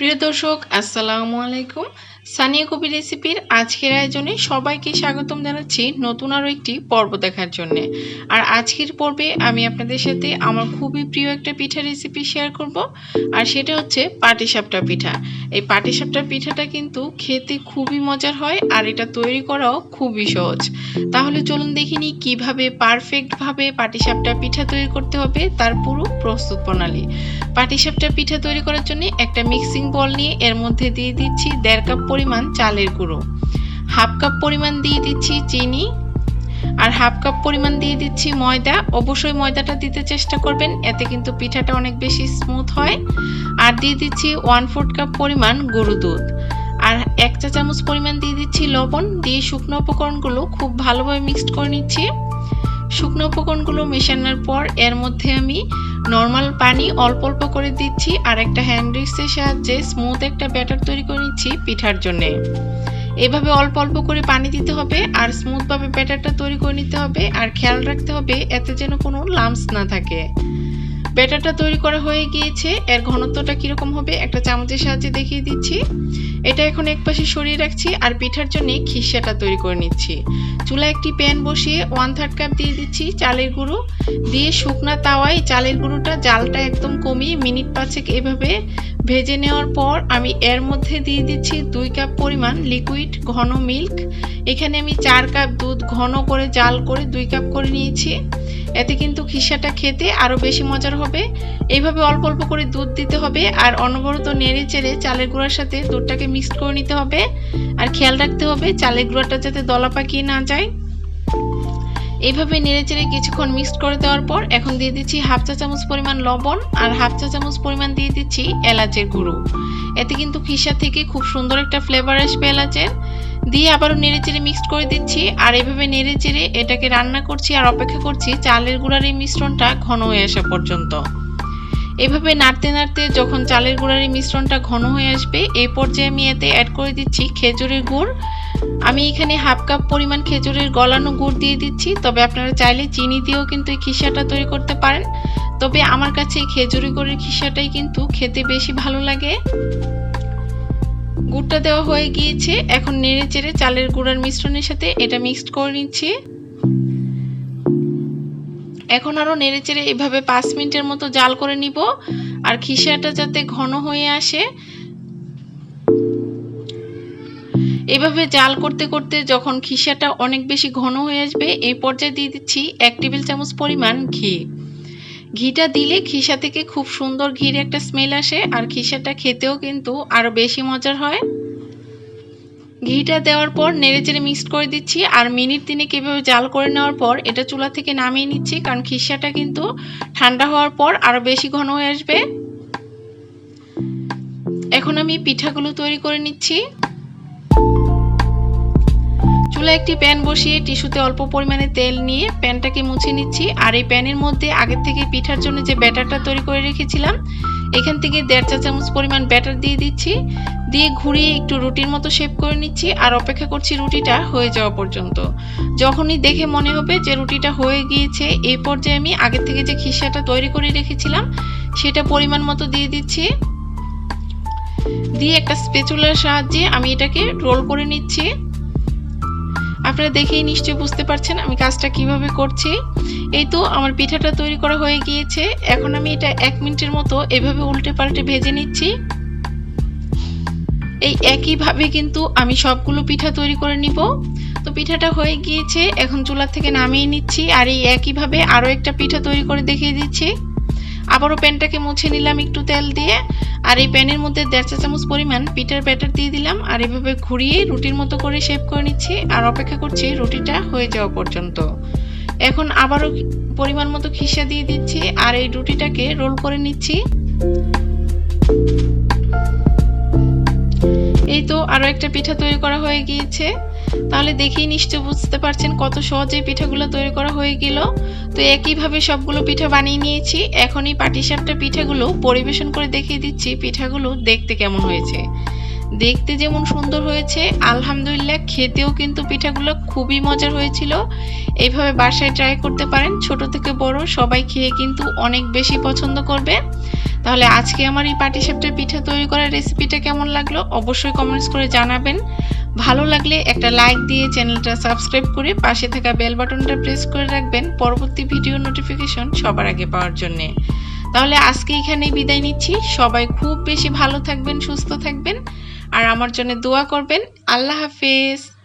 প্রিয় দর্শক আসসালামু আলাইকুম। সানিয়া কবির রেসিপির আজকের আয়োজনে সবাইকে স্বাগতম জানাচ্ছি নতুন আরও একটি পর্ব দেখার জন্য। আর আজকের পর্বে আমি আপনাদের সাথে আমার খুবই প্রিয় একটা পিঠা রেসিপি শেয়ার করব, আর সেটা হচ্ছে পাটিসাপটা পিঠা। এই পাটিসাপটা পিঠাটা কিন্তু খেতে খুবই মজার হয়, আর এটা তৈরি করাও খুবই সহজ। তাহলে চলুন দেখিনি কিভাবে পারফেক্টভাবে পাটিসাপটা পিঠা তৈরি করতে হবে তার পুরো প্রস্তুত প্রণালী। পাটিসাপটা পিঠা তৈরি করার জন্য একটা মিক্সিং বল নিয়ে এর মধ্যে দিয়ে দিচ্ছি 1.5 কাপ পরিমাণ চালের গুঁড়ো, 1/2 কাপ পরিমাণ দিয়ে দিচ্ছি চিনি, আর 1/2 কাপ পরিমাণ দিয়ে দিচ্ছি ময়দা। অবশ্যই ময়দাটা দিতে চেষ্টা করবেন, এতে কিন্তু পিঠাটা অনেক বেশি স্মুথ হয়। আর দিয়ে দিচ্ছি 1/4 কাপ পরিমাণ গরু দুধ, আর 1 চা চামচ পরিমাণ দিয়ে দিচ্ছি লবণ। দিয়ে শুকনো উপকরণগুলো খুব ভালোভাবে মিক্সড করে নিচ্ছি। শুকনো উপকরণগুলো মেশানোর পর এর মধ্যে আমি নর্মাল পানি অল্প অল্প করে দিচ্ছি, আর একটা হ্যান্ড উইক্সের সাহায্যে স্মুথ একটা ব্যাটার তৈরি করে নিচ্ছি পিঠার জন্য। এভাবে অল্প অল্প করে পানি দিতে হবে আর স্মুথভাবে ব্যাটারটা তৈরি করে নিতে হবে। আর খেয়াল রাখতে হবে এতে যেন কোনো লাম্পস না থাকে। ব্যাটারটা তৈরি করা হয়ে গিয়েছে, এর ঘনত্বটা কিরকম হবে একটা চামচের সাহায্যে দেখিয়ে দিচ্ছি। এটা এখন একপাশে সরিয়ে রাখছি, আর পিঠার জন্য খিসাটা তৈরি করে নিচ্ছি। চুলায় একটি প্যান বসিয়ে 1/3 কাপ দিয়ে দিচ্ছি চালের গুঁড়ো। দিয়ে শুকনা তাওয়ায় চালের গুঁড়োটা জালটা একদম কমিয়ে মিনিট 5 এভাবে ভেজে নেওয়ার পর আমি এর মধ্যে দিয়ে দিচ্ছি 2 কাপ পরিমাণ লিকুইড ঘন মিল্ক। এখানে আমি 4 কাপ দুধ ঘন করে জাল করে 2 কাপ করে নিয়েছি। এতে কিন্তু খিসাটা খেতে আরো বেশি মজার হবে। এইভাবে অল্প অল্প করে দুধ দিতে হবে, আর অনবরত নেড়ে চেড়ে চালের গুঁড়ার সাথে দুধটাকে মিক্সড করে নিতে হবে। আর খেয়াল রাখতে হবে চালের গুঁড়াটা যাতে দলা পাকিয়ে না যায়। এইভাবে নেড়ে চেড়ে কিছুক্ষণ মিক্সড করে দেওয়ার পর এখন দিয়ে দিচ্ছি 1/2 চা চামচ পরিমাণ লবণ, আর 1/2 চা চামচ পরিমাণ দিয়ে দিচ্ছি এলাচের গুঁড়ো। এতে কিন্তু খিসা থেকে খুব সুন্দর একটা ফ্লেভার আসবে এলাচের। দিয়ে আবারও নেড়ে চেড়ে মিক্সড করে দিচ্ছি, আর এভাবে নেড়ে চেড়ে এটাকে রান্না করছি আর অপেক্ষা করছি চালের গুঁড়ার এই মিশ্রণটা ঘন হয়ে আসা পর্যন্ত। এভাবে নাড়তে নাড়তে যখন চালের গুঁড়ার এই মিশ্রণটা ঘন হয়ে আসবে, এই পর্যায়ে আমি এতে অ্যাড করে দিচ্ছি খেজুরের গুড়। আমি এখানে 1/2 কাপ পরিমাণ খেজুরের গলানো গুড় দিয়ে দিচ্ছি, তবে আপনারা চাইলে চিনি দিয়েও কিন্তু এই খিসাটা তৈরি করতে পারেন। তবে আমার কাছে এই খেজুরের গুড়ের খিসাটাই কিন্তু খেতে বেশি ভালো লাগে। গুড়টা দেওয়া হয়ে গিয়েছে, এখন নেড়ে চেড়ে চালের গুঁড়ার মিশ্রণের সাথে এটা মিক্সড করে নিচ্ছি। এখন আরো নেড়ে চেড়ে এভাবে 5 মিনিটের মতো জাল করে নিব, আর খিসাটা যাতে ঘন হয়ে আসে। এভাবে জাল করতে করতে যখন খিসাটা অনেক বেশি ঘন হয়ে আসবে, এই পর্যায়ে দিয়ে দিচ্ছি 1 টেবিল চামচ পরিমাণ ঘি। ঘিটা দিলে খিসা থেকে খুব সুন্দর ঘির একটা স্মেল আসে, আর খিসাটা খেতেও কিন্তু আরো বেশি মজার হয়। ঘিটা দেওয়ার পর নেড়েচেড়ে মিক্সড করে দিচ্ছি, আর মিনিট 3 এভাবে জাল করে নেওয়ার পর এটা চুলা থেকে নামিয়ে নিচ্ছি, কারণ খিসাটা কিন্তু ঠান্ডা হওয়ার পর আরো বেশি ঘন হয়ে আসবে। এখন আমি পিঠাগুলো তৈরি করে নিচ্ছি। চুলায় একটি প্যান বসিয়ে টিস্যুতে অল্প পরিমাণে তেল নিয়ে প্যানটাকে মুছে নিচ্ছি, আর এই প্যানের মধ্যে আগে থেকে পিঠার জন্য যে ব্যাটারটা তৈরি করে রেখেছিলাম এখান থেকে 1.5 চা চামচ পরিমাণ ব্যাটার দিয়ে দিচ্ছি। দিয়ে ঘুরিয়ে একটু রুটির মতো শেপ করে নিচ্ছি, আর অপেক্ষা করছি রুটিটা হয়ে যাওয়া পর্যন্ত। যখনই দেখে মনে হবে যে রুটিটা হয়ে গিয়েছে, এই পর্যায়ে আমি আগে থেকে যে খিসাটা তৈরি করে রেখেছিলাম সেটা পরিমাণ মতো দিয়ে দিচ্ছি। দিয়ে একটা স্প্যাচুলার সাহায্যে আমি এটাকে রোল করে নিচ্ছি। আপনারা দেখেই নিশ্চয়ই বুঝতে পারছেন আমি কাজটা কিভাবে করছি। এই তো আমার পিঠাটা তৈরি করা হয়ে গিয়েছে। এখন আমি এটা 1 মিনিটের মতো এভাবে উল্টে পাল্টে ভেজে নিচ্ছি। এই একইভাবে কিন্তু আমি সবগুলো পিঠা তৈরি করে নিব। তো পিঠাটা হয়ে গিয়েছে, এখন চুলা থেকে নামিয়ে নিচ্ছি, আর এই একইভাবে আরো একটা পিঠা তৈরি করে দেখিয়ে দিচ্ছি। আবারও প্যানটাকে মুছে নিলাম একটু তেল দিয়ে, আর এই প্যানের মধ্যে 1.5 চা চামচ পরিমাণ পিঠার ব্যাটার দিয়ে দিলাম, আর এভাবে ঘুরিয়ে রুটির মতো করে শেপ করে নিচ্ছি, আর অপেক্ষা করছি রুটিটা হয়ে যাওয়া পর্যন্ত। এখন আবারও পরিমাণ মতো খিসা দিয়ে দিচ্ছি, আর এই রুটিটাকে রোল করে নিচ্ছি। এই তো আরো একটা পিঠা তৈরি করা হয়ে গিয়েছে। তাহলে দেখেই নিশ্চয় বুঝতে পারছেন কত সহজে পিঠাগুলো তৈরি করা হয়ে গেল। তো একইভাবে সবগুলো পিঠা বানিয়ে নিয়েছি। এখন এই পাটিসাপটা পিঠাগুলো পরিবেশন করে দেখিয়ে দিচ্ছি পিঠাগুলো দেখতে কেমন হয়েছে। দেখতে যেমন সুন্দর হয়েছে, আলহামদুলিল্লাহ খেতেও কিন্তু পিঠাগুলো খুবই মজার হয়েছিল। এইভাবে বাসায় ট্রাই করতে পারেন, ছোট থেকে বড় সবাই খেয়ে কিন্তু অনেক বেশি পছন্দ করবে। তাহলে আজকে আমার এই পাটিসাপটা পিঠা তৈরি করার রেসিপিটা কেমন লাগলো অবশ্যই কমেন্টস করে জানাবেন। ভালো লাগলে একটা লাইক দিয়ে চ্যানেলটা সাবস্ক্রাইব করে পাশে থাকা বেল বাটনটা প্রেস করে রাখবেন পরবর্তী ভিডিও নোটিফিকেশন সবার আগে পাওয়ার জন্য। তাহলে আজকে এখানেই বিদায় নিচ্ছি। সবাই খুব বেশি ভালো থাকবেন, সুস্থ থাকবেন আর আমার জন্য দোয়া করবেন। আল্লাহ হাফেজ।